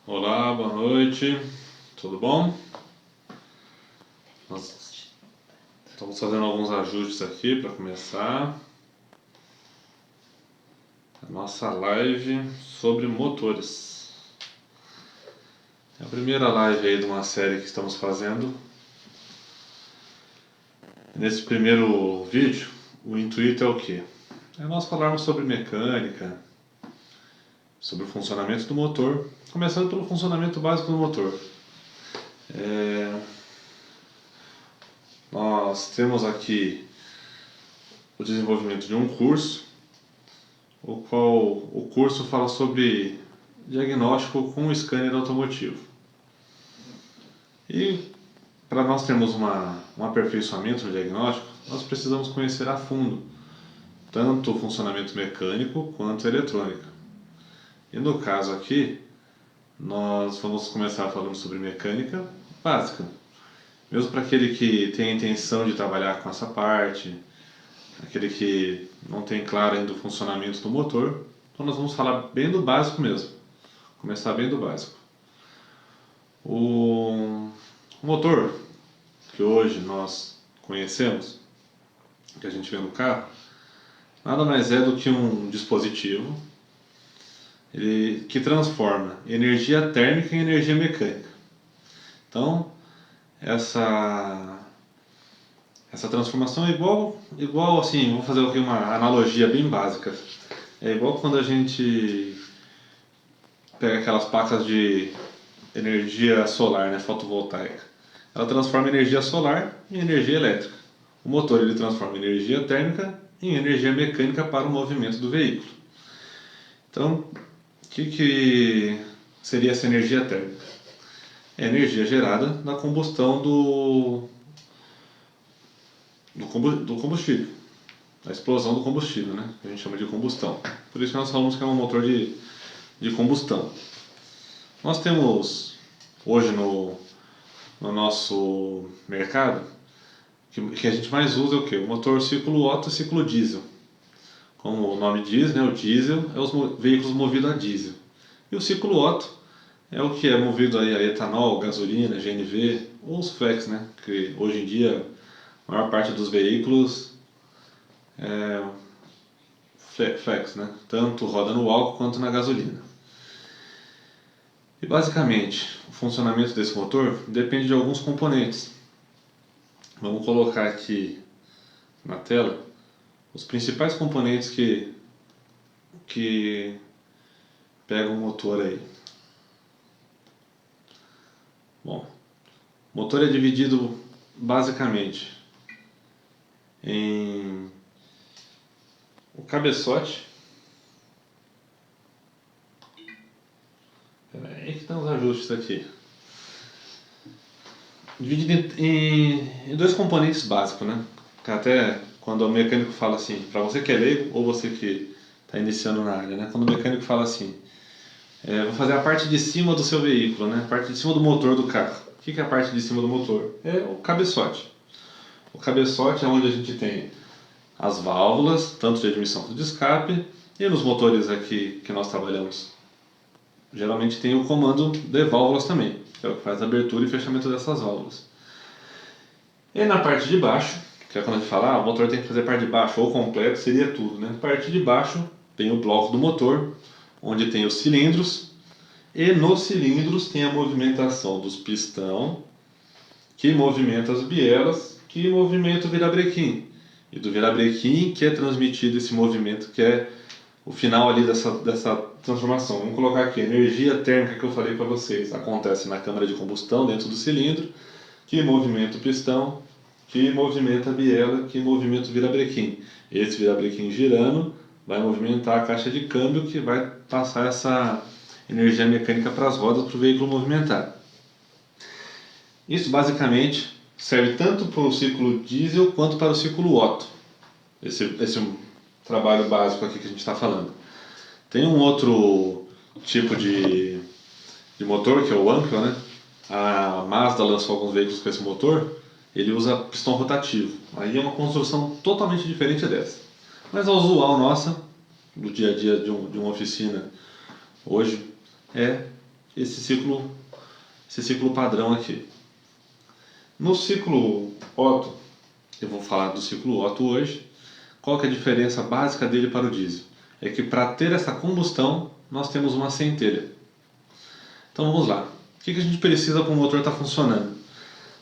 Olá, boa noite, tudo bom? Nós estamos fazendo alguns ajustes aqui para começar a nossa live sobre motores. É a primeira live aí de uma série que estamos fazendo. Nesse primeiro vídeo, o intuito é o quê? É nós falarmos sobre mecânica, sobre o funcionamento do motor, começando pelo funcionamento básico do motor. Nós temos aqui o desenvolvimento de um curso, o qual o curso fala sobre diagnóstico com o scanner automotivo. E para nós termos um aperfeiçoamento no diagnóstico, nós precisamos conhecer a fundo tanto o funcionamento mecânico quanto a eletrônica. E no caso aqui, nós vamos começar falando sobre mecânica básica. Mesmo para aquele que tem a intenção de trabalhar com essa parte, aquele que não tem claro ainda o funcionamento do motor, então nós vamos falar bem do básico mesmo. Começar bem do básico. O motor que hoje nós conhecemos, que a gente vê no carro, nada mais é do que um dispositivo que transforma energia térmica em energia mecânica. Então, essa transformação é igual assim, vou fazer aqui uma analogia bem básica. É igual quando a gente pega aquelas placas de energia solar, né, fotovoltaica. Ela transforma energia solar em energia elétrica. O motor ele transforma energia térmica em energia mecânica para o movimento do veículo. Então, o que seria essa energia térmica? É a energia gerada na combustão do combustível, a explosão do combustível, né? Que a gente chama de combustão. Por isso que nós falamos que é um motor de combustão. Nós temos hoje no nosso mercado, que a gente mais usa é o quê? O motor ciclo Otto e ciclo diesel. Como o nome diz, né? O diesel é os veículos movidos a diesel. E o ciclo Otto é o que é movido aí a etanol, gasolina, GNV, ou os flex, né? Que hoje em dia a maior parte dos veículos é flex, né? Tanto roda no álcool quanto na gasolina. E basicamente, o funcionamento desse motor depende de alguns componentes. Vamos colocar aqui na tela os principais componentes que pegam o motor aí. Bom, o motor é dividido basicamente em o cabeçote. Peraí que tem uns ajustes aqui. Dividido em dois componentes básicos, né? Que até quando o mecânico fala assim, para você que é leigo ou você que está iniciando na área, né? Quando o mecânico fala assim, vou fazer a parte de cima do seu veículo, né? A parte de cima do motor do carro. O que é a parte de cima do motor? É o cabeçote. O cabeçote é onde a gente tem as válvulas, tanto de admissão quanto de escape, e nos motores aqui que nós trabalhamos, geralmente tem o comando de válvulas também, que é o que faz a abertura e fechamento dessas válvulas. E na parte de baixo, que é quando a gente fala, o motor tem que fazer parte de baixo ou completo, seria tudo, né? Na parte de baixo tem o bloco do motor, onde tem os cilindros, e nos cilindros tem a movimentação dos pistão, que movimenta as bielas, que movimenta o virabrequim. E do virabrequim que é transmitido esse movimento, que é o final ali dessa transformação. Vamos colocar aqui, a energia térmica que eu falei para vocês, acontece na câmara de combustão, dentro do cilindro, que movimenta o pistão, que movimenta a biela, que movimenta o virabrequim. Esse virabrequim girando vai movimentar a caixa de câmbio, que vai passar essa energia mecânica para as rodas para o veículo movimentar. Isso basicamente serve tanto para o ciclo diesel quanto para o ciclo Otto. Esse trabalho básico aqui que a gente está falando. Tem um outro tipo de motor, que é o Ampel, né? A Mazda lançou alguns veículos com esse motor, ele usa pistão rotativo. Aí é uma construção totalmente diferente dessa. Mas a usual nossa, do dia a dia de uma oficina hoje, é esse ciclo padrão aqui. No ciclo Otto, eu vou falar do ciclo Otto hoje. Qual que é a diferença básica dele para o diesel? É que para ter essa combustão, nós temos uma centelha. Então vamos lá. O que a gente precisa para o motor estar funcionando?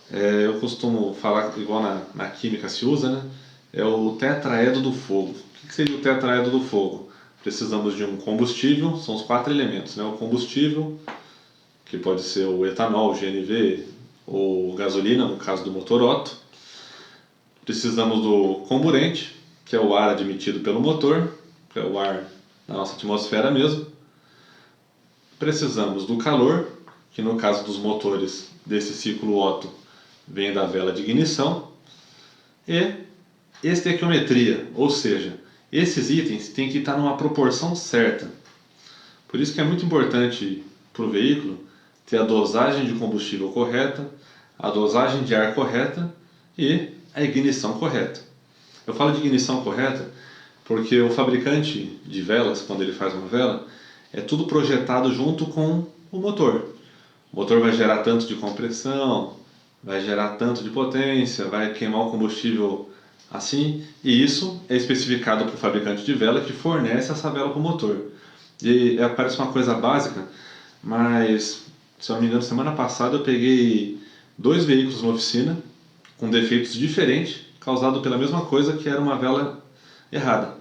Eu costumo falar, igual na química se usa, né? É o tetraedro do fogo. O que seria o tetraedro do fogo? Precisamos de um combustível, são os 4 elementos, né? O combustível, que pode ser o etanol, o GNV, ou gasolina, no caso do motor Otto. Precisamos do comburente, que é o ar admitido pelo motor, que é o ar da nossa atmosfera mesmo. Precisamos do calor, que no caso dos motores desse ciclo Otto vem da vela de ignição, e estequiometria, ou seja, esses itens têm que estar numa proporção certa. Por isso que é muito importante para o veículo ter a dosagem de combustível correta, a dosagem de ar correta e a ignição correta. Eu falo de ignição correta porque o fabricante de velas, quando ele faz uma vela, é tudo projetado junto com o motor. O motor vai gerar tanto de compressão, vai gerar tanto de potência, vai queimar o combustível assim, e isso é especificado para o fabricante de vela que fornece essa vela para o motor. E parece uma coisa básica, mas se eu não me engano, semana passada eu peguei 2 veículos na oficina com defeitos diferentes, causado pela mesma coisa, que era uma vela errada.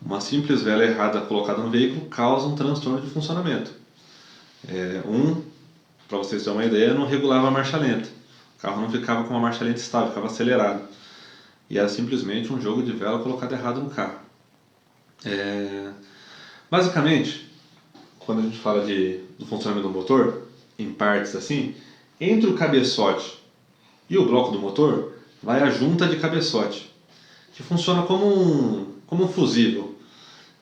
Uma simples vela errada colocada no veículo causa um transtorno de funcionamento. Para vocês terem uma ideia, não regulava a marcha lenta. O carro não ficava com uma marcha lenta estável, ficava acelerado. E era simplesmente um jogo de vela colocado errado no carro. Basicamente, quando a gente fala do funcionamento do motor, em partes assim, entre o cabeçote e o bloco do motor, vai a junta de cabeçote, que funciona como um fusível.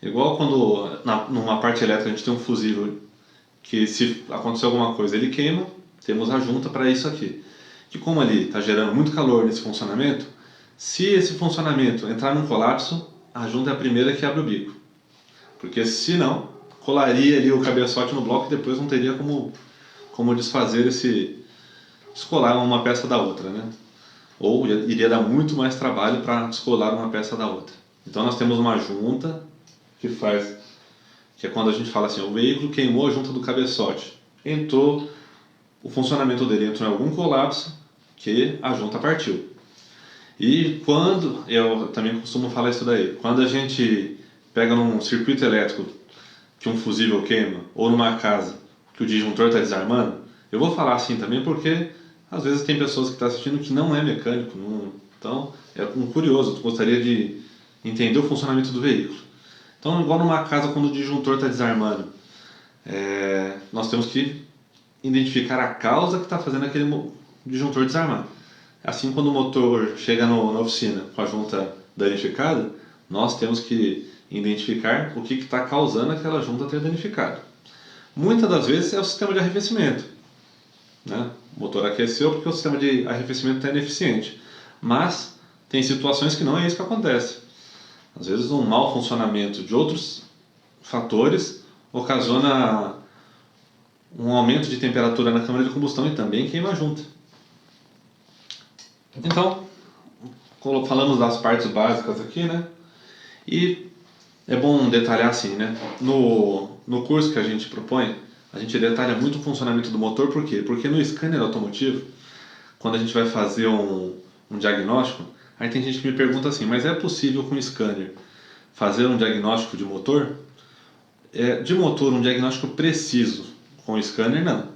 Igual quando numa parte elétrica a gente tem um fusível, que se acontecer alguma coisa ele queima, temos a junta para isso aqui. Que como ali está gerando muito calor nesse funcionamento, se esse funcionamento entrar num colapso, a junta é a primeira que abre o bico. Porque se não, colaria ali o cabeçote no bloco e depois não teria como desfazer descolar uma peça da outra, né? Ou iria dar muito mais trabalho para descolar uma peça da outra. Então nós temos uma junta que é quando a gente fala assim, o veículo queimou a junta do cabeçote, o funcionamento dele entrou em algum colapso que a junta partiu. E quando, eu também costumo falar isso daí, quando a gente pega num circuito elétrico que um fusível queima, ou numa casa que o disjuntor está desarmando, eu vou falar assim também porque às vezes tem pessoas que estão assistindo que não é mecânico, então é um curioso, tu gostaria de entender o funcionamento do veículo. Então, igual numa casa quando o disjuntor está desarmando, nós temos que identificar a causa que está fazendo aquele disjuntor desarmar. Assim, quando o motor chega na oficina com a junta danificada, nós temos que identificar o que está causando aquela junta ter danificado. Muitas das vezes é o sistema de arrefecimento, né? O motor aqueceu porque o sistema de arrefecimento está ineficiente. Mas tem situações que não é isso que acontece. Às vezes um mau funcionamento de outros fatores ocasiona um aumento de temperatura na câmara de combustão e também queima a junta. Então, falamos das partes básicas aqui, né? E é bom detalhar assim, né? No curso que a gente propõe, a gente detalha muito o funcionamento do motor, por quê? Porque no scanner automotivo, quando a gente vai fazer um diagnóstico, aí tem gente que me pergunta assim, mas é possível com o scanner fazer um diagnóstico de motor? De motor, um diagnóstico preciso com o scanner, não.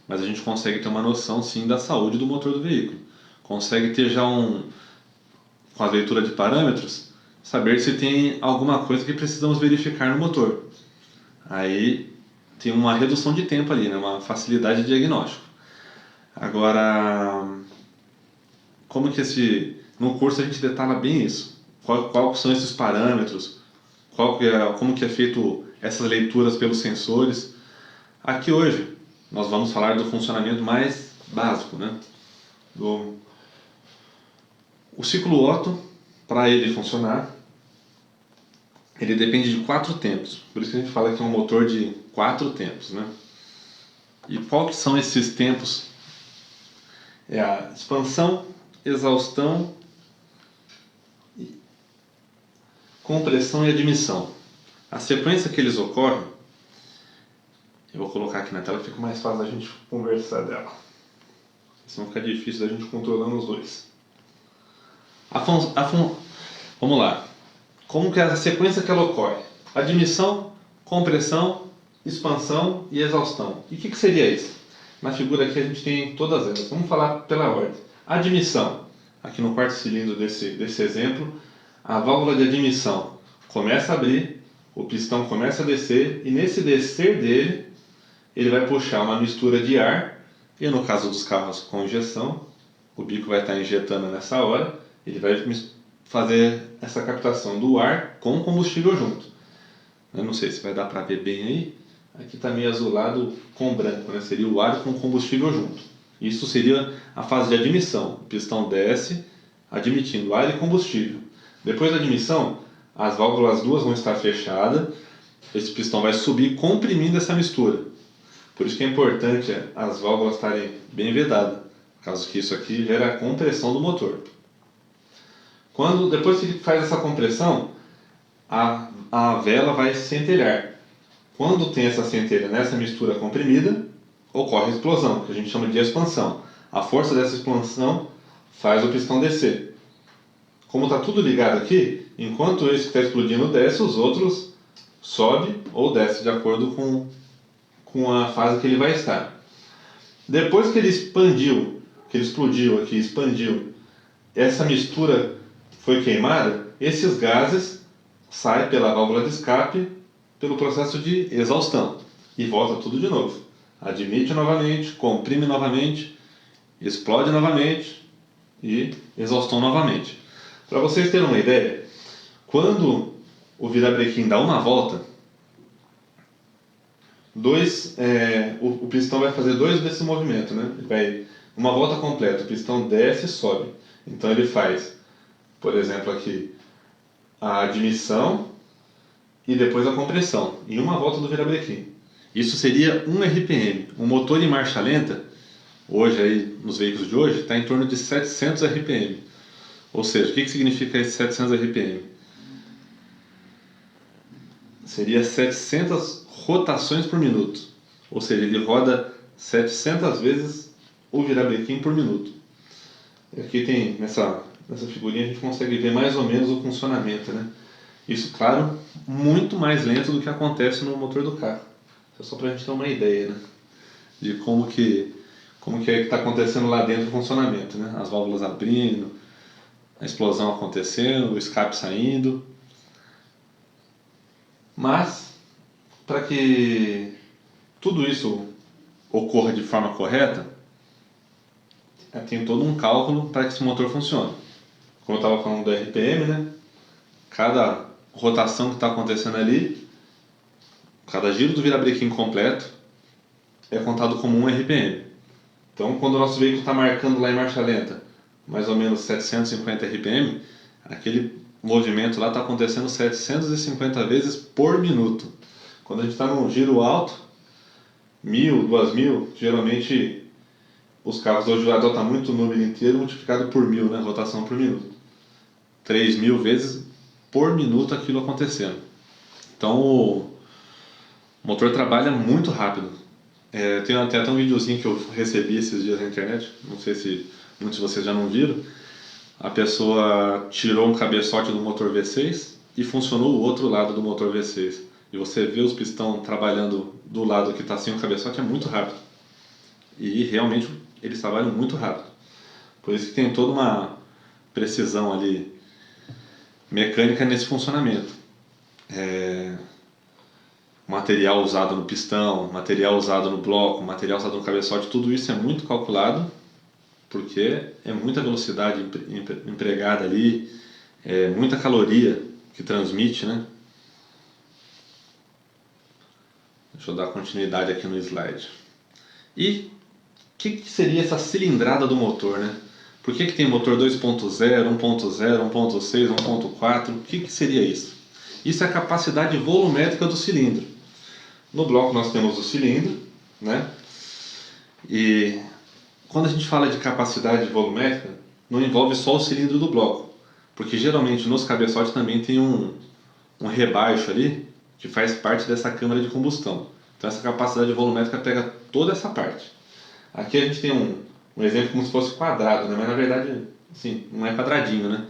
Mas a gente consegue ter uma noção, sim, da saúde do motor do veículo. Consegue ter já com a leitura de parâmetros, saber se tem alguma coisa que precisamos verificar no motor. Aí tem uma redução de tempo ali, né? Uma facilidade de diagnóstico. Agora, como que no curso a gente detalha bem isso? Quais são esses parâmetros? Como que é feito essas leituras pelos sensores? Aqui hoje nós vamos falar do funcionamento mais básico, né? O ciclo Otto, para ele funcionar, ele depende de 4 tempos. Por isso que a gente fala que é um motor de 4 tempos, né? E qual que são esses tempos? É a expansão, exaustão, compressão e admissão. A sequência que eles ocorrem, eu vou colocar aqui na tela que fica mais fácil da gente conversar dela. Senão fica difícil da gente controlando os dois. Vamos lá. Como que é a sequência que ela ocorre? Admissão, compressão, expansão e exaustão. E o que seria isso? Na figura aqui a gente tem todas elas. Vamos falar pela ordem. Admissão. Aqui no quarto cilindro desse exemplo, a válvula de admissão começa a abrir, o pistão começa a descer, e nesse descer dele, ele vai puxar uma mistura de ar, e no caso dos carros com injeção, o bico vai estar injetando nessa hora, ele vai fazer essa captação do ar com o combustível junto. Eu não sei se vai dar para ver bem aí, aqui está meio azulado com branco, né? Seria o ar com o combustível junto. Isso seria a fase de admissão, o pistão desce, admitindo ar e combustível. Depois da admissão, as válvulas duas vão estar fechadas, esse pistão vai subir comprimindo essa mistura. Por isso que é importante as válvulas estarem bem vedadas, caso que isso aqui gera a compressão do motor. Depois que faz essa compressão, a vela vai centelhar. Quando tem essa centelha nessa mistura comprimida, ocorre a explosão, que a gente chama de expansão. A força dessa expansão faz o pistão descer. Como está tudo ligado aqui, enquanto esse que está explodindo desce, os outros sobe ou desce de acordo com a fase que ele vai estar. Depois que ele explodiu aqui, expandiu, essa mistura foi queimada, esses gases saem pela válvula de escape pelo processo de exaustão e volta tudo de novo. Admite novamente, comprime novamente, explode novamente e exaustão novamente. Para vocês terem uma ideia, quando o virabrequim dá uma volta, o pistão vai fazer dois desses movimentos, né? Uma volta completa, o pistão desce e sobe. Então ele faz, por exemplo aqui, a admissão e depois a compressão, em uma volta do virabrequim. Isso seria 1 RPM. Um motor em marcha lenta, hoje aí, nos veículos de hoje, está em torno de 700 RPM. Ou seja, o que significa esse 700 RPM? Seria 700 rotações por minuto. Ou seja, ele roda 700 vezes o virabrequim por minuto. Aqui tem, nessa figurinha, a gente consegue ver mais ou menos o funcionamento, né? Isso, claro, muito mais lento do que acontece no motor do carro. Isso é só para a gente ter uma ideia, né? De como que está acontecendo lá dentro o funcionamento, né? As válvulas abrindo, a explosão acontecendo, o escape saindo. Mas, para que tudo isso ocorra de forma correta, tem todo um cálculo para que esse motor funcione. Como eu estava falando do RPM, né? Cada rotação que está acontecendo ali, cada giro do virabrequim completo é contado como 1 RPM. Então, quando o nosso veículo está marcando lá em marcha lenta, mais ou menos 750 RPM, aquele movimento lá está acontecendo 750 vezes por minuto. Quando a gente está num giro alto, 1000, 2000, geralmente os carros hoje adotam muito o número inteiro multiplicado por 1000, né? Rotação por minuto. 3000 vezes por minuto aquilo acontecendo. Então o motor trabalha muito rápido. Tem até um videozinho que eu recebi esses dias na internet, não sei se muitos de vocês já não viram. A pessoa tirou um cabeçote do motor V6 e funcionou o outro lado do motor V6. E você vê os pistão trabalhando do lado que está sem o cabeçote, é muito rápido. E realmente eles trabalham muito rápido. Por isso que tem toda uma precisão ali mecânica nesse funcionamento. Material usado no pistão, material usado no bloco, material usado no cabeçote, tudo isso é muito calculado, porque é muita velocidade empregada ali, é muita caloria que transmite, né? Deixa eu dar continuidade aqui no slide. E o que seria essa cilindrada do motor, né? Por que tem motor 2.0, 1.0, 1.6, 1.4? O que seria isso? Isso é a capacidade volumétrica do cilindro. No bloco nós temos o cilindro, né? E quando a gente fala de capacidade volumétrica, não envolve só o cilindro do bloco, porque geralmente nos cabeçotes também tem um rebaixo ali que faz parte dessa câmara de combustão. Então essa capacidade volumétrica pega toda essa parte. Aqui a gente tem um exemplo como se fosse quadrado, né? Mas na verdade assim, não é quadradinho, né?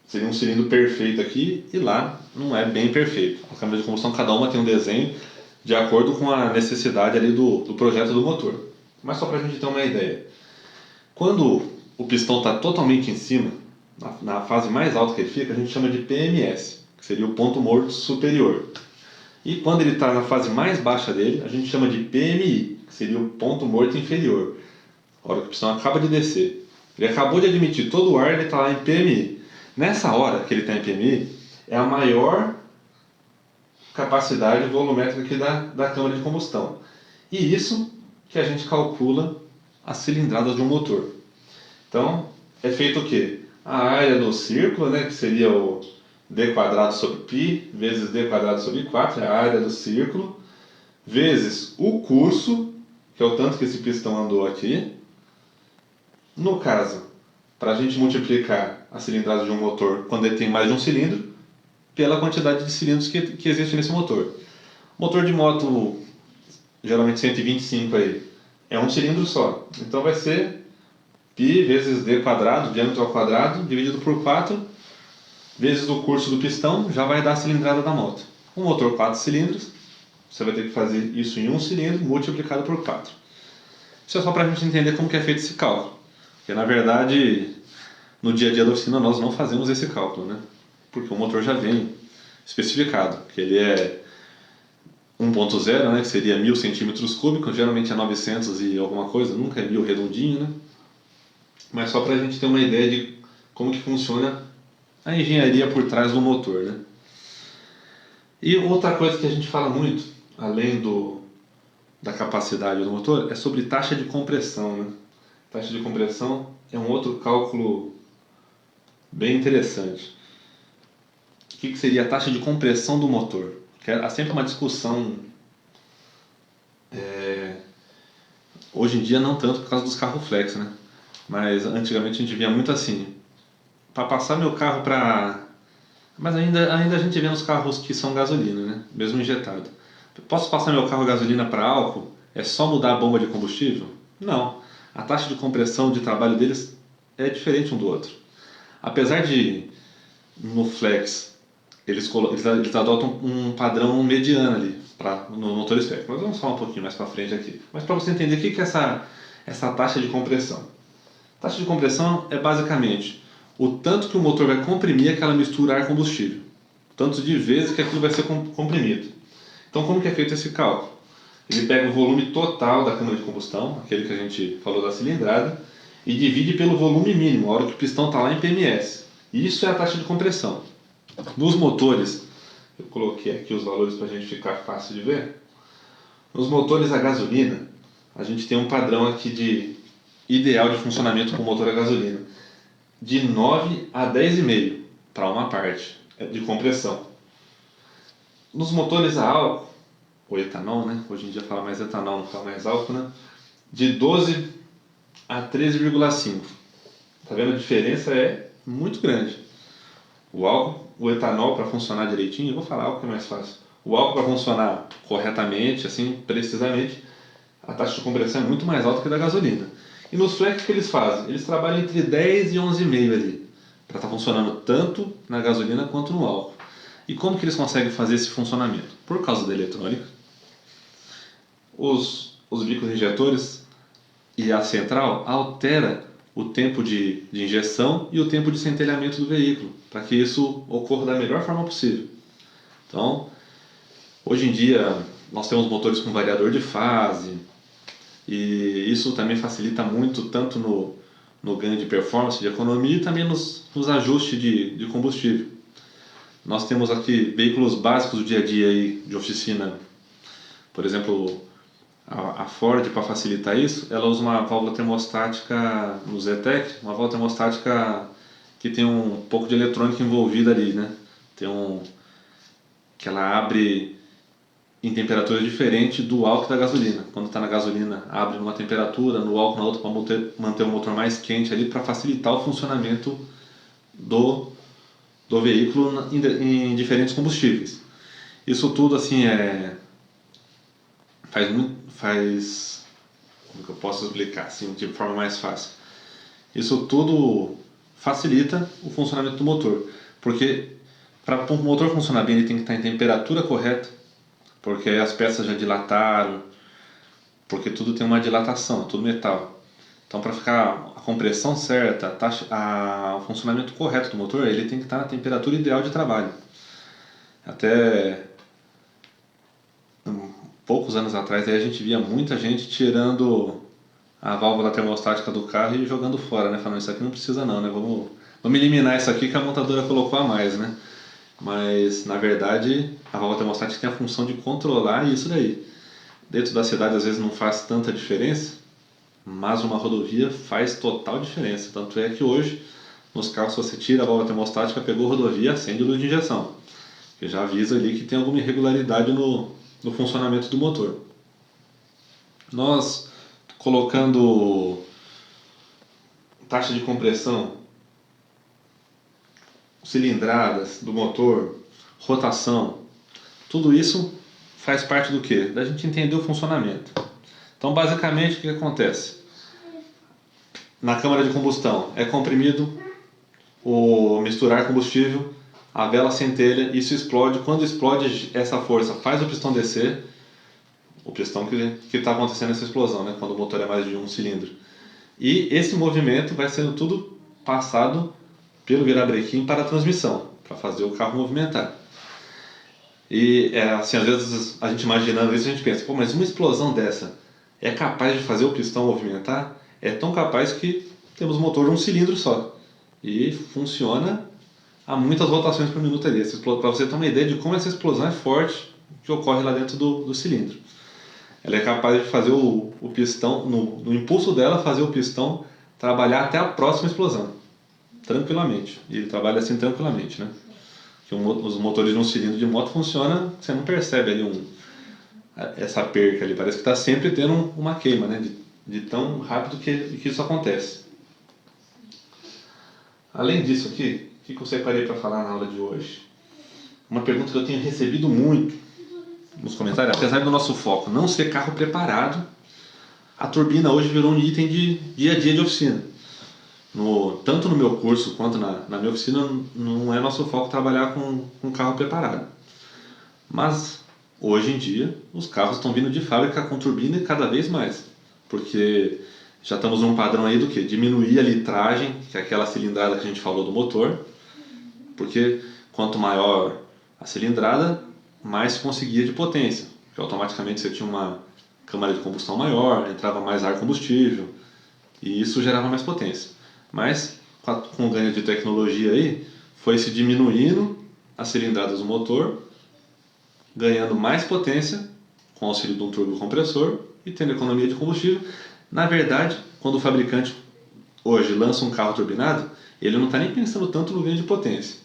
Seria um cilindro perfeito aqui e lá não é bem perfeito. A câmara de combustão, cada uma tem um desenho de acordo com a necessidade ali do projeto do motor. Mas só para a gente ter uma ideia. Quando o pistão está totalmente em cima, na fase mais alta que ele fica, a gente chama de PMS, que seria o ponto morto superior. E quando ele está na fase mais baixa dele, a gente chama de PMI, que seria o ponto morto inferior. A hora que o pistão acaba de descer. Ele acabou de admitir todo o ar, ele está lá em PMI. Nessa hora que ele está em PMI, é a maior capacidade volumétrica aqui da câmara de combustão. E isso que a gente calcula as cilindradas de um motor. Então, é feito o quê? A área do círculo, né, que seria o d quadrado sobre π, vezes d quadrado sobre 4, é a área do círculo, vezes o curso, que é o tanto que esse pistão andou aqui. No caso, para a gente multiplicar a cilindrada de um motor quando ele tem mais de um cilindro, pela quantidade de cilindros que existe nesse motor. Motor de moto, geralmente 125 aí, é um cilindro só. Então vai ser π vezes d quadrado, diâmetro ao quadrado, dividido por 4, vezes o curso do pistão, já vai dar a cilindrada da moto. Um motor 4 cilindros, você vai ter que fazer isso em um cilindro multiplicado por 4. Isso é só para a gente entender como que é feito esse cálculo. Porque na verdade, no dia a dia da oficina nós não fazemos esse cálculo, né? Porque o motor já vem especificado, que ele é 1.0, né, que seria 1000 centímetros cúbicos, geralmente é 900 e alguma coisa, nunca é 1000 redondinho, né? Mas só para a gente ter uma ideia de como que funciona a engenharia por trás do motor, né? E outra coisa que a gente fala muito, além da capacidade do motor, é sobre taxa de compressão, né? Taxa de compressão é um outro cálculo bem interessante. O que seria a taxa de compressão do motor? Que há sempre uma discussão, hoje em dia não tanto por causa dos carros flex, né? Mas antigamente a gente via muito assim, para passar meu carro para... Mas ainda a gente vê nos carros que são gasolina, né? Mesmo injetado. Posso passar meu carro gasolina para álcool? É só mudar a bomba de combustível? Não. A taxa de compressão de trabalho deles é diferente um do outro. Apesar de, no flex, eles adotam um padrão mediano ali, no motor flex. Mas vamos falar um pouquinho mais para frente aqui. Mas para você entender o que é essa taxa de compressão. Taxa de compressão é basicamente o tanto que o motor vai comprimir aquela mistura ar-combustível. Tanto de vezes que aquilo vai ser comprimido. Então como que é feito esse cálculo? Ele pega o volume total da câmara de combustão, aquele que a gente falou da cilindrada, e divide pelo volume mínimo, a hora que o pistão está lá em PMS. Isso é a taxa de compressão. Nos motores, eu coloquei aqui os valores para a gente ficar fácil de ver. Nos motores a gasolina, a gente tem um padrão aqui de ideal de funcionamento com o motor a gasolina. De 9 a 10,5 para uma parte de compressão. Nos motores a álcool, ou etanol, né? Hoje em dia fala mais etanol, não fala mais álcool, né? De 12 a 13,5. Tá vendo? A diferença é muito grande. O álcool, o etanol para funcionar direitinho, eu vou falar álcool que é mais fácil. O álcool para funcionar corretamente, assim, precisamente, a taxa de compressão é muito mais alta que a da gasolina. E nos flex, o que eles fazem? Eles trabalham entre 10 e 11,5 ali, para estar funcionando tanto na gasolina quanto no álcool. E como que eles conseguem fazer esse funcionamento? Por causa da eletrônica. Os bicos injetores e a central altera o tempo de injeção e o tempo de centelhamento do veículo, para que isso ocorra da melhor forma possível. Então, hoje em dia, nós temos motores com variador de fase, e isso também facilita muito, tanto no ganho de performance, de economia, e também nos ajustes de combustível. Nós temos aqui veículos básicos do dia a dia aí, de oficina, por exemplo, a Ford, para facilitar isso, ela usa uma válvula termostática no Zetec, uma válvula termostática que tem um pouco de eletrônica envolvida ali, né? Que ela abre em temperatura diferente do álcool da gasolina. Quando está na gasolina, abre numa temperatura, no álcool na outra, para manter o motor mais quente ali, para facilitar o funcionamento do veículo em diferentes combustíveis. Isso tudo assim faz como que eu posso explicar assim de forma mais fácil. Isso tudo facilita o funcionamento do motor, porque para o motor funcionar bem ele tem que estar em temperatura correta, porque aí as peças já dilataram, porque tudo tem uma dilatação, tudo metal. Então, para ficar a compressão certa, o funcionamento correto do motor, ele tem que estar na temperatura ideal de trabalho. Até poucos anos atrás aí a gente via muita gente tirando a válvula termostática do carro e jogando fora, né? Falando, isso aqui não precisa não, né? Vamos eliminar isso aqui que a montadora colocou a mais, né? Mas, na verdade, a válvula termostática tem a função de controlar isso daí. Dentro da cidade, às vezes, não faz tanta diferença, mas uma rodovia faz total diferença. Tanto é que hoje, nos carros, se você tira a válvula termostática, pegou a rodovia, acende a luz de injeção, que já avisa ali que tem alguma irregularidade no funcionamento do motor. Nós, colocando taxa de compressão, cilindradas do motor, rotação, tudo isso faz parte do que? Da gente entender o funcionamento. Então, basicamente, o que acontece? Na câmara de combustão é comprimido o misturar combustível, a vela centelha, isso explode. Quando explode, essa força faz o pistão descer, o pistão que está acontecendo essa explosão, né? Quando o motor é mais de um cilindro. E esse movimento vai sendo tudo passado pelo virabrequim para a transmissão, para fazer o carro movimentar. E assim, às vezes a gente imaginando isso, a gente pensa, pô, mas uma explosão dessa é capaz de fazer o pistão movimentar? É tão capaz que temos um motor de um cilindro só. E funciona a muitas rotações por minuto ali. Para você ter uma ideia de como essa explosão é forte que ocorre lá dentro do cilindro. Ela é capaz de fazer o pistão, no impulso dela, fazer o pistão trabalhar até a próxima explosão, tranquilamente. E ele trabalha assim tranquilamente, né? Que os motores de um cilindro de moto funcionam, você não percebe ali essa perca ali, parece que está sempre tendo uma queima, né? De tão rápido que isso acontece. Além disso aqui, o que eu separei para falar na aula de hoje? Uma pergunta que eu tenho recebido muito nos comentários, apesar do nosso foco não ser carro preparado, a turbina hoje virou um item de dia a dia de oficina. Tanto no meu curso quanto na minha oficina, não é nosso foco trabalhar com carro preparado. Mas, hoje em dia, os carros estão vindo de fábrica com turbina e cada vez mais. Porque já estamos num padrão aí do que? Diminuir a litragem, que é aquela cilindrada que a gente falou do motor. Porque quanto maior a cilindrada, mais se conseguia de potência. Porque automaticamente você tinha uma câmara de combustão maior, entrava mais ar combustível. E isso gerava mais potência. Mas, com o ganho de tecnologia aí, foi se diminuindo as cilindradas do motor, ganhando mais potência, com o auxílio de um turbocompressor e tendo economia de combustível. Na verdade, quando o fabricante hoje lança um carro turbinado, ele não está nem pensando tanto no ganho de potência.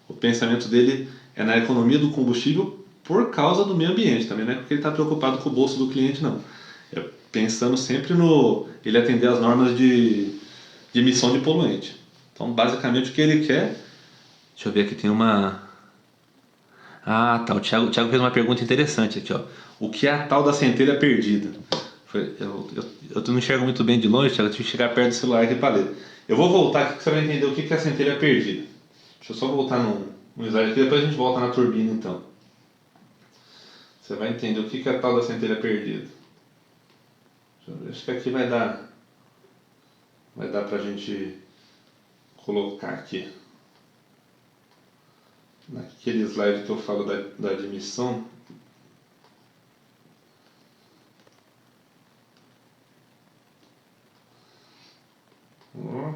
O pensamento dele é na economia do combustível por causa do meio ambiente, também não é porque ele está preocupado com o bolso do cliente, não. É pensando sempre ele atender às normas de emissão de poluente. Então, basicamente, o que ele quer... Deixa eu ver aqui, tem uma... Ah, tá, o Thiago fez uma pergunta interessante aqui, ó. O que é a tal da centelha perdida? Eu não enxergo muito bem de longe, Thiago, eu tive que chegar perto do celular aqui para ler. Eu vou voltar aqui que você vai entender o que é a centelha perdida. Deixa eu só voltar no slide aqui, depois a gente volta na turbina, então. Você vai entender o que é a tal da centelha perdida. Acho que aqui vai dar pra gente colocar aqui. Naquele slide que eu falo da admissão.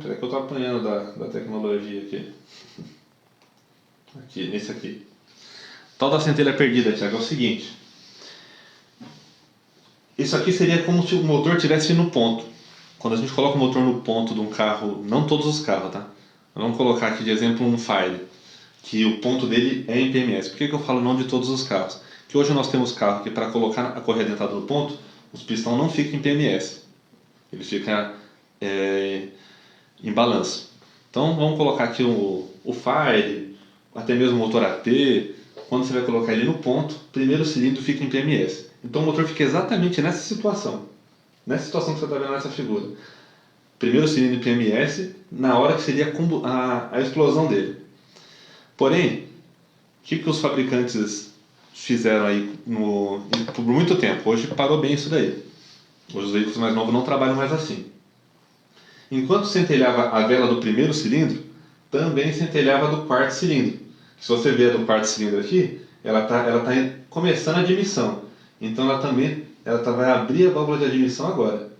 Peraí que eu estou apanhando da tecnologia aqui. Aqui, nesse aqui. Tal da centelha perdida, Thiago, é o seguinte. Isso aqui seria como se o motor estivesse no ponto. Quando a gente coloca o motor no ponto de um carro, não todos os carros, tá? Vamos colocar aqui de exemplo um Fire, que o ponto dele é em PMS. Por que eu falo não de todos os carros? Que que hoje nós temos carro que para colocar a correia dentada no ponto, os pistões não ficam em PMS, ele fica em balanço. Então vamos colocar aqui o Fire, até mesmo o motor AT, quando você vai colocar ele no ponto, primeiro cilindro fica em PMS. Então o motor fica exatamente nessa situação que você está vendo nessa figura. Primeiro cilindro em PMS, na hora que seria a explosão dele. Porém, o que os fabricantes fizeram aí por muito tempo? Hoje parou bem isso daí. Hoje os veículos mais novos não trabalham mais assim. Enquanto centelhava a vela do primeiro cilindro, também centelhava a do quarto cilindro. Se você ver a do quarto cilindro aqui, ela tá começando a admissão. Então ela vai abrir a válvula de admissão agora.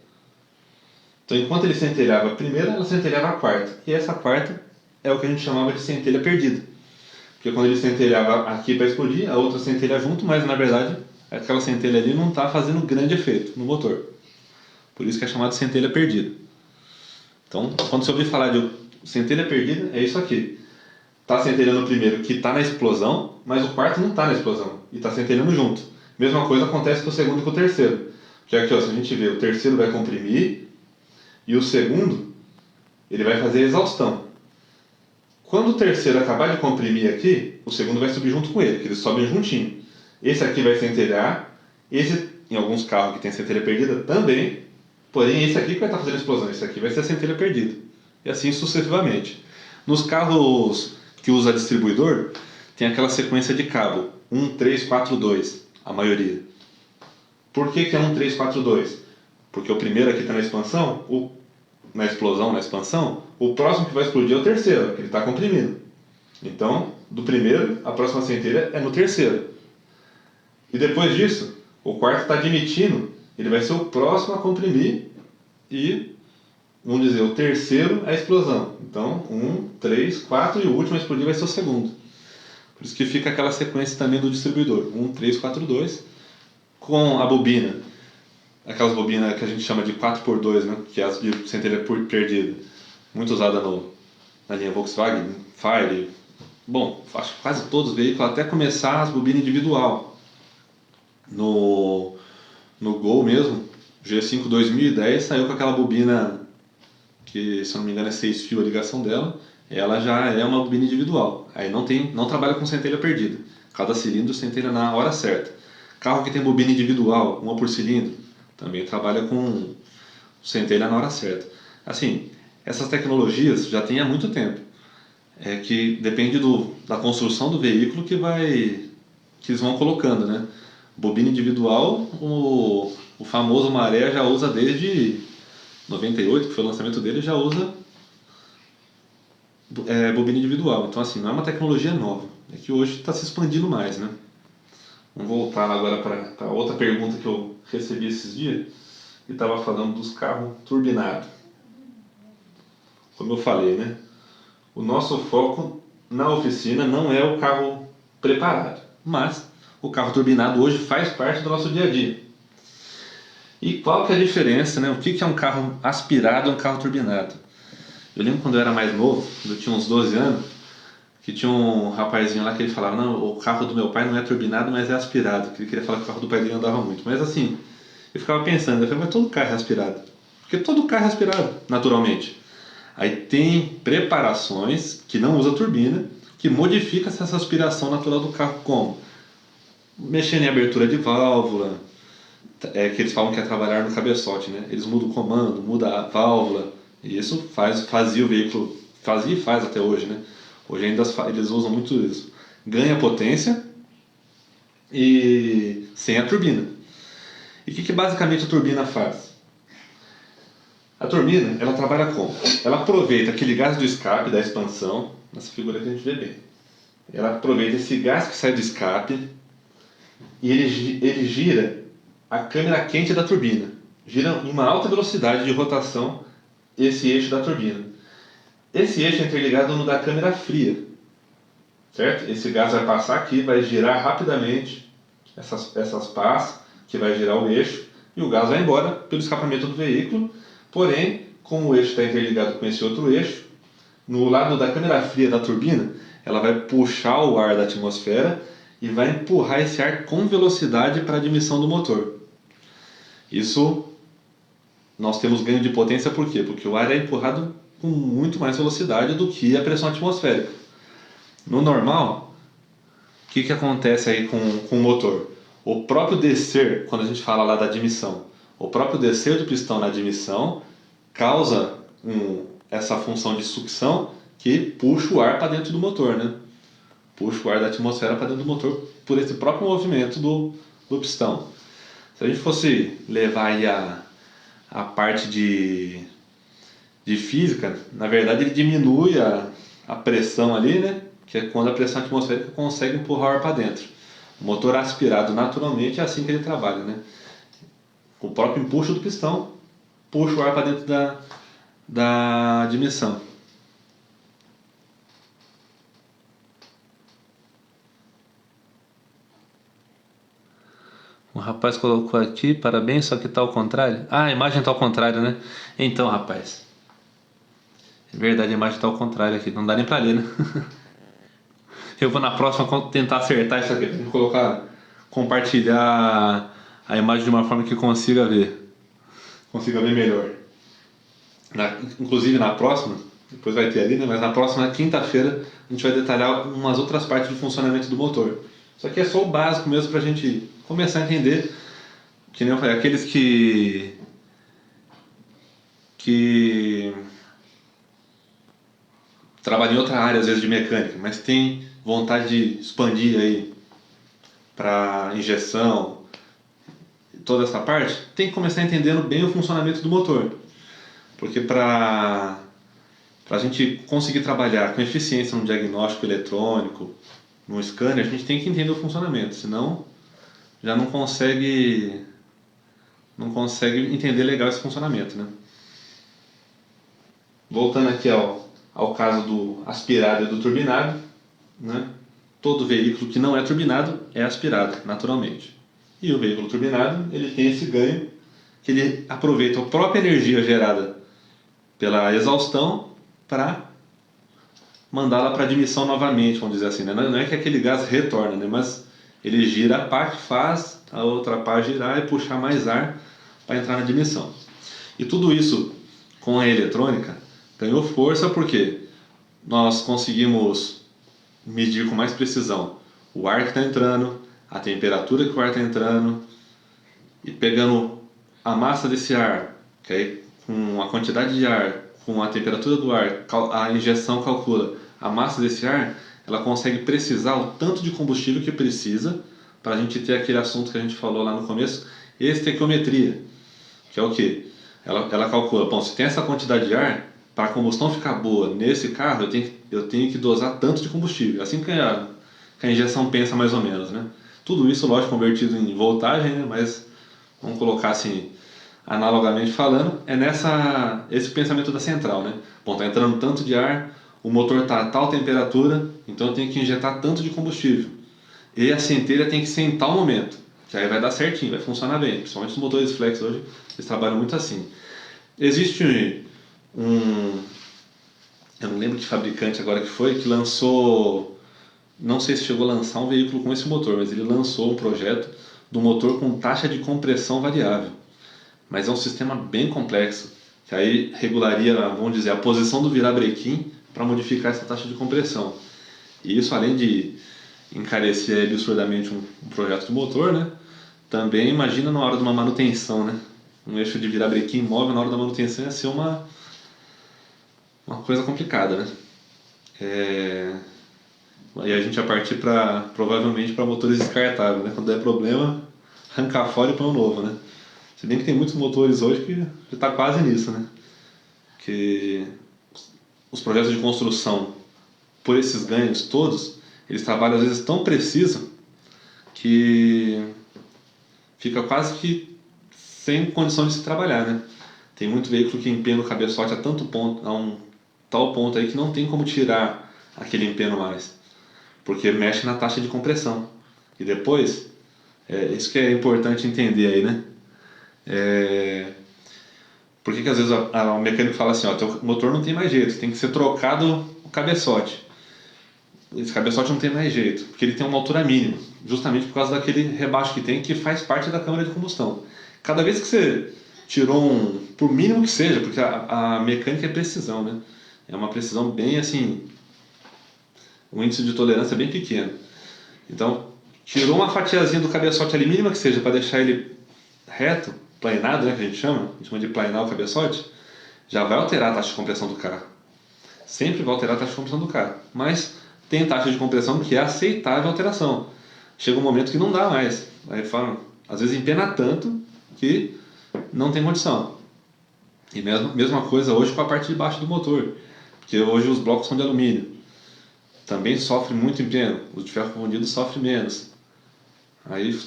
Então enquanto ele centelhava a primeira, ela centelhava a quarta. E essa quarta é o que a gente chamava de centelha perdida. Porque quando ele centelhava aqui para explodir, a outra centelha junto, mas na verdade aquela centelha ali não está fazendo grande efeito no motor. Por isso que é chamado de centelha perdida. Então, quando você ouvir falar de centelha perdida, é isso aqui. Está centelhando o primeiro que está na explosão, mas o quarto não está na explosão e está centelhando junto. Mesma coisa acontece com o segundo e com o terceiro. Que aqui, ó, se a gente vê, o terceiro vai comprimir e o segundo ele vai fazer a exaustão. Quando o terceiro acabar de comprimir aqui, o segundo vai subir junto com ele, que eles sobem juntinho. Esse aqui vai centelhar, esse, em alguns carros que tem centelha perdida, também. Porém, esse aqui que vai estar fazendo a explosão, esse aqui vai ser a centelha perdida. E assim sucessivamente. Nos carros que usa distribuidor, tem aquela sequência de cabo, 1, 3, 4, 2, a maioria. Por que é 1, 3, 4, 2? Porque o primeiro aqui está na expansão, na explosão, na expansão, o próximo que vai explodir é o terceiro, que ele está comprimindo. Então, do primeiro, a próxima centelha é no terceiro. E depois disso, o quarto está admitindo, ele vai ser o próximo a comprimir e, vamos dizer, o terceiro é a explosão. Então, 1, 3, 4 e o último a explodir vai ser o segundo. Por isso que fica aquela sequência também do distribuidor, 1, 3, 4, 2, com a bobina. Aquelas bobinas que a gente chama de 4x2, né? Que é as de centelha perdida. Muito usada na linha Volkswagen, Fire. Bom, acho que quase todos os veículos, até começar as bobinas individual. No Gol mesmo, G5 2010 saiu com aquela bobina que, se eu não me engano, é 6 fios a ligação dela. Ela já é uma bobina individual. Aí não trabalha com centelha perdida. Cada cilindro centelha na hora certa. Carro que tem bobina individual, uma por cilindro, também trabalha com centelha na hora certa. Assim, essas tecnologias já tem há muito tempo. É que depende da construção do veículo que eles vão colocando, né? Bobina individual, o famoso Maré já usa desde 98, que foi o lançamento dele, já usa bobina individual. Então assim, não é uma tecnologia nova. É que hoje está se expandindo mais, né? Vamos voltar agora para outra pergunta que eu recebi esses dias, que estava falando dos carros turbinados. Como eu falei, né? O nosso foco na oficina não é o carro preparado, mas o carro turbinado hoje faz parte do nosso dia a dia. E qual que é a diferença, né? O que é um carro aspirado e um carro turbinado? Eu lembro quando eu era mais novo, quando eu tinha uns 12 anos, que tinha um rapazinho lá que ele falava, não, o carro do meu pai não é turbinado, mas é aspirado, que ele queria falar que o carro do pai dele andava muito. Mas assim, eu ficava pensando, eu falei, mas todo carro é aspirado. Porque todo carro é aspirado, naturalmente. Aí tem preparações que não usa turbina, que modifica essa aspiração natural do carro, como mexendo em abertura de válvula, que eles falam que é trabalhar no cabeçote, né? Eles mudam o comando, mudam a válvula, e isso fazia o veículo, fazia e faz até hoje, né? Hoje ainda eles usam muito isso. Ganha potência e sem a turbina. E o que basicamente a turbina faz? A turbina, ela trabalha como? Ela aproveita aquele gás do escape da expansão, nessa figura que a gente vê bem. Ela aproveita esse gás que sai do escape e ele gira a câmara quente da turbina. Gira em uma alta velocidade de rotação esse eixo da turbina. Esse eixo é interligado no da câmara fria, certo? Esse gás vai passar aqui, vai girar rapidamente essas pás, que vai girar o eixo, e o gás vai embora pelo escapamento do veículo. Porém, como o eixo está interligado com esse outro eixo, no lado da câmara fria da turbina, ela vai puxar o ar da atmosfera e vai empurrar esse ar com velocidade para a admissão do motor. Isso, nós temos ganho de potência por quê? Porque o ar é empurrado com muito mais velocidade do que a pressão atmosférica. No normal, o que acontece aí com o motor? O próprio descer, quando a gente fala lá da admissão, o próprio descer do pistão na admissão causa essa função de sucção que puxa o ar para dentro do motor, né? Puxa o ar da atmosfera para dentro do motor por esse próprio movimento do pistão. Se a gente fosse levar aí a parte de física, na verdade ele diminui a pressão ali, né? Que é quando a pressão atmosférica consegue empurrar o ar para dentro. O motor aspirado naturalmente é assim que ele trabalha, né? O próprio empuxo do pistão puxa o ar para dentro da admissão. O rapaz colocou aqui, parabéns, só que tá ao contrário. Ah, a imagem tá ao contrário, né? Então, rapaz, é verdade, a imagem tá ao contrário aqui, não dá nem pra ler, né? Eu vou na próxima tentar acertar isso aqui, vou compartilhar a imagem de uma forma que consiga ver melhor. Inclusive na próxima, depois vai ter ali, né? Mas na próxima quinta-feira a gente vai detalhar umas outras partes do funcionamento do motor. Isso aqui é só o básico mesmo pra gente começar a entender, que nem eu falei, aqueles que trabalham em outra área às vezes de mecânica, mas tem vontade de expandir aí para injeção, toda essa parte, tem que começar entendendo bem o funcionamento do motor. Porque para a gente conseguir trabalhar com eficiência no diagnóstico eletrônico, no scanner, a gente tem que entender o funcionamento, senão já não consegue entender legal esse funcionamento, né? Voltando aqui ao caso do aspirado e do turbinado, né? Todo veículo que não é turbinado é aspirado naturalmente. E o veículo turbinado, ele tem esse ganho que ele aproveita a própria energia gerada pela exaustão para mandá-la para admissão novamente, vamos dizer assim, né? Não é que aquele gás retorna, né? Mas ele gira a pá que faz a outra pá girar e puxar mais ar para entrar na admissão. E tudo isso com a eletrônica ganhou força porque nós conseguimos medir com mais precisão o ar que está entrando, a temperatura que o ar está entrando, e pegando a massa desse ar, que aí com a quantidade de ar, com a temperatura do ar, a injeção calcula a massa desse ar, ela consegue precisar o tanto de combustível que precisa para a gente ter aquele assunto que a gente falou lá no começo, estequiometria, que é o que? Ela calcula, bom, se tem essa quantidade de ar, para a combustão ficar boa nesse carro, eu tenho que dosar tanto de combustível. Assim que a injeção pensa mais ou menos, né? Tudo isso, lógico, convertido em voltagem, né? Mas vamos colocar assim, analogamente falando, é esse pensamento da central, né? Bom, está entrando tanto de ar, o motor está a tal temperatura, então eu tenho que injetar tanto de combustível. E a centelha tem que ser em tal momento, que aí vai dar certinho, vai funcionar bem. Principalmente os motores flex hoje, eles trabalham muito assim. Existe eu não lembro de fabricante agora que lançou, não sei se chegou a lançar um veículo com esse motor, mas ele lançou um projeto do motor com taxa de compressão variável. Mas é um sistema bem complexo, que aí regularia, vamos dizer, a posição do virabrequim para modificar essa taxa de compressão. E isso, além de encarecer absurdamente um projeto de motor, né? Também imagina na hora de uma manutenção, né? Um eixo de virabrequim móvel na hora da manutenção ia ser uma coisa complicada, né? E a gente ia partir provavelmente para motores descartáveis, né? Quando der problema, arrancar fora e pôr um novo, né? Se bem que tem muitos motores hoje que já está quase nisso, né? Que os projetos de construção, por esses ganhos todos, eles trabalham às vezes tão preciso que fica quase que sem condição de se trabalhar, né? Tem muito veículo que empena o cabeçote a um tal ponto aí que não tem como tirar aquele empeno mais, porque mexe na taxa de compressão. E depois, isso que é importante entender aí, né? Por que às vezes o mecânico fala assim, ó, teu motor não tem mais jeito, tem que ser trocado o cabeçote. esse cabeçote não tem mais jeito, porque ele tem uma altura mínima, justamente por causa daquele rebaixo que tem, que faz parte da câmara de combustão. Cada vez que você tirou por mínimo que seja, porque a mecânica é precisão, né? É uma precisão bem assim, um índice de tolerância bem pequeno. Então, tirou uma fatiazinha do cabeçote ali, mínima que seja, para deixar ele reto, planado, né, que a gente chama de planar o cabeçote, já vai alterar a taxa de compressão do carro. Sempre vai alterar a taxa de compressão do carro. Mas tem taxa de compressão que é aceitável a alteração. Chega um momento que não dá mais. Aí fala, às vezes empena tanto que não tem condição. E mesma coisa hoje com a parte de baixo do motor, porque hoje os blocos são de alumínio. Também sofre muito empeno. Os de ferro fundido sofrem menos. Aí,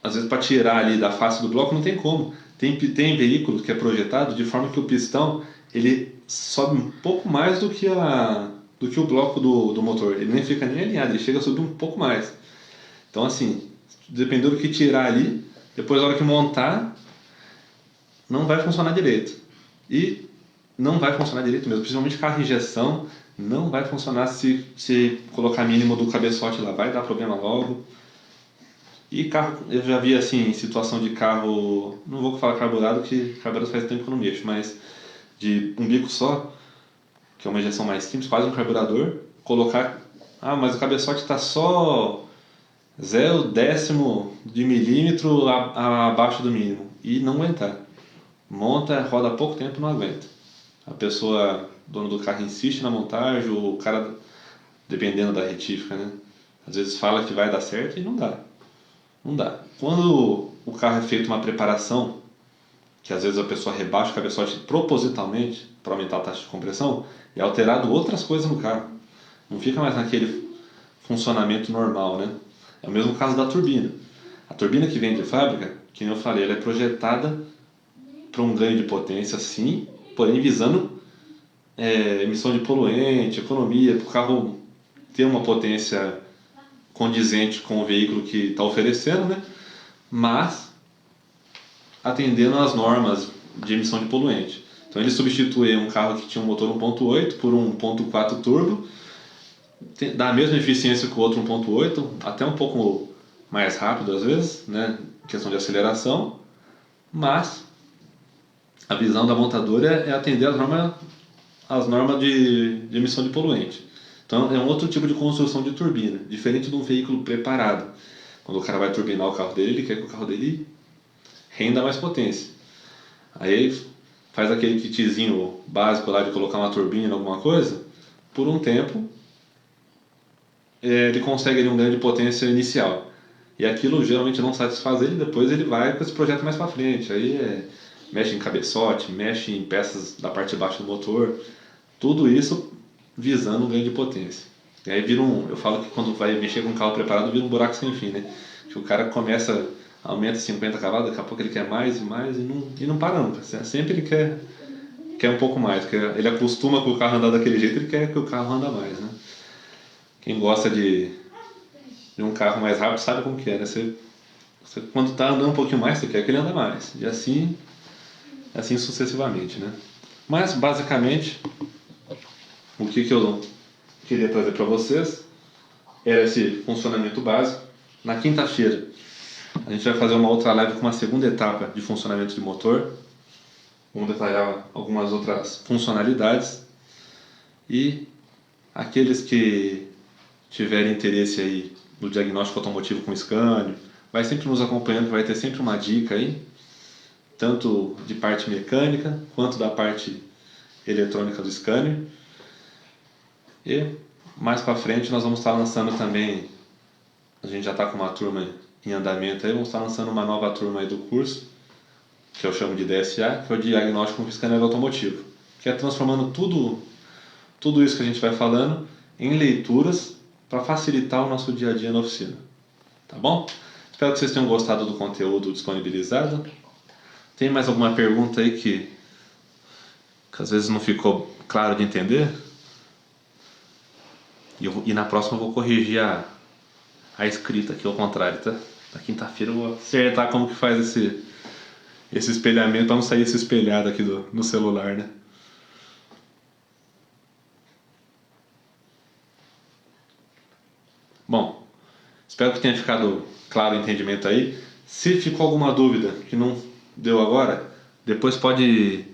às vezes, para tirar ali da face do bloco não tem como. Tem veículo que é projetado de forma que o pistão ele sobe um pouco mais do que o bloco do motor. Ele nem fica nem alinhado, ele chega a subir um pouco mais. Então, assim, dependendo do que tirar ali, depois na hora que montar, não vai funcionar direito. E não vai funcionar direito mesmo, principalmente carro injeção, não vai funcionar se colocar mínimo do cabeçote lá, vai dar problema logo. E carro, eu já vi assim, situação de carro, não vou falar carburado, que carburado faz tempo que eu não mexo, mas de um bico só, que é uma injeção mais simples, quase um carburador, colocar, mas o cabeçote está só 0,1 de milímetro abaixo do mínimo, e não aguentar. Monta, roda há pouco tempo, não aguenta. A pessoa, dono do carro, insiste na montagem, o cara, dependendo da retífica, né? Às vezes fala que vai dar certo e não dá. Não dá. Quando o carro é feito uma preparação, que às vezes a pessoa rebaixa o cabeçote propositalmente para aumentar a taxa de compressão, é alterado outras coisas no carro. Não fica mais naquele funcionamento normal, né? É o mesmo caso da turbina. A turbina que vem de fábrica, que eu falei, ela é projetada para um ganho de potência, sim, porém visando emissão de poluente, economia, para o carro ter uma potência condizente com o veículo que está oferecendo, né? Mas atendendo às normas de emissão de poluente. Então ele substitui um carro que tinha um motor 1.8 por um 1.4 turbo, dá a mesma eficiência que o outro 1.8, até um pouco mais rápido às vezes, né? Em questão de aceleração, mas a visão da montadora é atender às normas de emissão de poluente. Então é um outro tipo de construção de turbina, diferente de um veículo preparado. Quando o cara vai turbinar o carro dele, ele quer que o carro dele renda mais potência. Aí faz aquele kitzinho básico lá de colocar uma turbina, alguma coisa, por um tempo ele consegue ali um ganho de potência inicial. E aquilo geralmente não satisfaz ele, depois ele vai com esse projeto mais para frente. Aí mexe em cabeçote, mexe em peças da parte de baixo do motor, tudo isso visando um ganho de potência. E aí eu falo que quando vai mexer com um carro preparado vira um buraco sem fim, né? Que o cara aumenta 50 cavalos, daqui a pouco ele quer mais e mais e não para nunca. Sempre ele quer um pouco mais, porque ele acostuma com o carro andar daquele jeito, ele quer que o carro anda mais, né? Quem gosta de um carro mais rápido sabe como que é, né? Você quando está andando um pouquinho mais, você quer que ele ande mais. E assim sucessivamente, né? Mas, basicamente, o que eu queria trazer para vocês era esse funcionamento básico. Na quinta-feira, a gente vai fazer uma outra live com uma segunda etapa de funcionamento de motor. Vamos detalhar algumas outras funcionalidades. E aqueles que tiverem interesse aí no diagnóstico automotivo com Scania, vai sempre nos acompanhando, vai ter sempre uma dica aí, tanto de parte mecânica quanto da parte eletrônica do Scania. E mais para frente nós vamos estar lançando também, a gente já está com uma turma em andamento aí, vamos estar lançando uma nova turma aí do curso, que eu chamo de DSA, que é o Diagnóstico com Scanner Automotivo, que é transformando tudo isso que a gente vai falando em leituras para facilitar o nosso dia a dia na oficina. Tá bom? Espero que vocês tenham gostado do conteúdo disponibilizado. Tem mais alguma pergunta aí que às vezes não ficou claro de entender? E na próxima eu vou corrigir a escrita aqui ao contrário, tá? Na quinta-feira eu vou acertar como que faz esse espelhamento para não sair esse espelhado aqui no celular, né? Bom, espero que tenha ficado claro o entendimento aí. Se ficou alguma dúvida que não deu agora, depois pode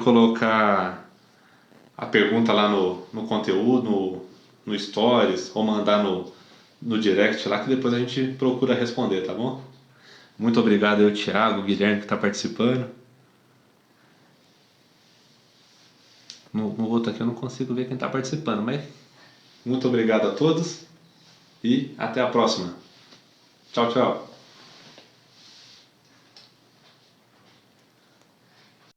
colocar a pergunta lá no conteúdo, no Stories, ou mandar no direct lá, que depois a gente procura responder, tá bom? Muito obrigado aí, Thiago, o Guilherme que está participando. No outro aqui eu não consigo ver quem está participando, mas muito obrigado a todos e até a próxima. Tchau, tchau.